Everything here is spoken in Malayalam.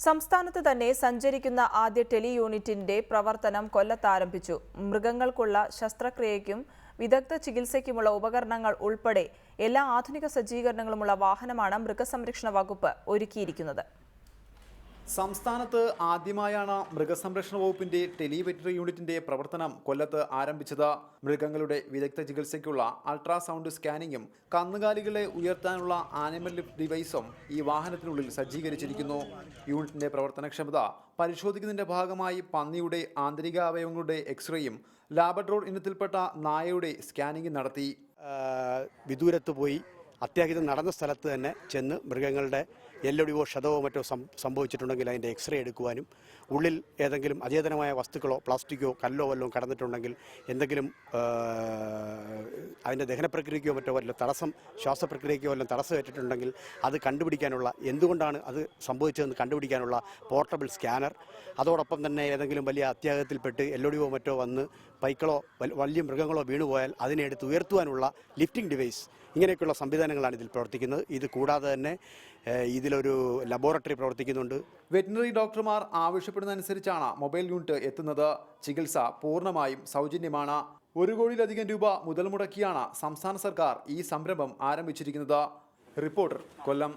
സംസ്ഥാനത്ത് തന്നെ സഞ്ചരിക്കുന്ന ആദ്യ ടെലി യൂണിറ്റിന്റെ പ്രവർത്തനം കൊല്ലത്ത് ആരംഭിച്ചു. മൃഗങ്ങൾക്കുള്ള ശസ്ത്രക്രിയയ്ക്കും വിദഗ്ധ ചികിത്സയ്ക്കുമുള്ള ഉപകരണങ്ങൾ ഉൾപ്പെടെ എല്ലാ ആധുനിക സജ്ജീകരണങ്ങളുമുള്ള വാഹനമാണ് മൃഗസംരക്ഷണ വകുപ്പ് ഒരുക്കിയിരിക്കുന്നത്. സംസ്ഥാനത്ത് ആദ്യമായാണ് മൃഗസംരക്ഷണ വകുപ്പിന്റെ ടെലി വെറ്ററിനറി യൂണിറ്റിന്റെ പ്രവർത്തനം കൊല്ലത്ത് ആരംഭിച്ചത്. മൃഗങ്ങളുടെ വിദഗ്ധ ചികിത്സയ്ക്കുള്ള അൾട്രാസൗണ്ട് സ്കാനിങ്ങും കന്നുകാലികളെ ഉയർത്താനുള്ള ആനിമൽ ലിഫ്റ്റ് ഡിവൈസും ഈ വാഹനത്തിനുള്ളിൽ സജ്ജീകരിച്ചിരിക്കുന്നു. യൂണിറ്റിന്റെ പ്രവർത്തനക്ഷമത പരിശോധിക്കുന്നതിന്റെ ഭാഗമായി പന്നിയുടെ ആന്തരിക അവയവങ്ങളുടെ എക്സ്റേയും ലാബ്രഡോർ ഇനത്തിൽപ്പെട്ട നായയുടെ സ്കാനിങ്ങും നടത്തി. വിദൂരത്ത് പോയി അത്യാഹിതം നടന്ന സ്ഥലത്ത് തന്നെ ചെന്ന് മൃഗങ്ങളുടെ എല്ലൊടിവോ ക്ഷതവോ മറ്റോ സംഭവിച്ചിട്ടുണ്ടെങ്കിൽ അതിൻ്റെ എക്സ്റേ എടുക്കുവാനും ഉള്ളിൽ ഏതെങ്കിലും അചേതനമായ വസ്തുക്കളോ പ്ലാസ്റ്റിക്കോ കല്ലോ വല്ലതും കടന്നിട്ടുണ്ടെങ്കിൽ എന്തെങ്കിലും അതിൻ്റെ ദഹനപ്രക്രിയയ്ക്കോ മറ്റോ വല്ല ശ്വാസപ്രക്രിയയ്ക്കോ വല്ലതും തടസ്സമേറ്റിട്ടുണ്ടെങ്കിൽ അത് കണ്ടുപിടിക്കാനുള്ള, എന്തുകൊണ്ടാണ് അത് സംഭവിച്ചതെന്ന് കണ്ടുപിടിക്കാനുള്ള പോർട്ടബിൾ സ്കാനർ, അതോടൊപ്പം തന്നെ ഏതെങ്കിലും വലിയ അത്യാഹിതത്തിൽപ്പെട്ട് എല്ലൊടിവോ മറ്റോ വന്ന് പൈക്കളോ വലിയ മൃഗങ്ങളോ വീണുപോയാൽ അതിനെ എടുത്ത് ഉയർത്തുവാനുള്ള ലിഫ്റ്റിംഗ് ഡിവൈസ്, ഇങ്ങനെയൊക്കെയുള്ള സംവിധാനങ്ങളാണ് ഇതിൽ പ്രവർത്തിക്കുന്നത്. ഇത് കൂടാതെ തന്നെ ഇതിലൊരു ലബോറട്ടറി പ്രവർത്തിക്കുന്നുണ്ട്. വെറ്റിനറി ഡോക്ടർമാർ ആവശ്യപ്പെടുന്നതനുസരിച്ചാണ് മൊബൈൽ യൂണിറ്റ് എത്തുന്നത്. ചികിത്സ പൂർണ്ണമായും സൗജന്യമാണ്. 1 കോടിയിലധികം രൂപ മുതൽ മുടക്കിയാണ് സംസ്ഥാന സർക്കാർ ഈ സംരംഭം ആരംഭിച്ചിരിക്കുന്നത്. റിപ്പോർട്ടർ, കൊല്ലം.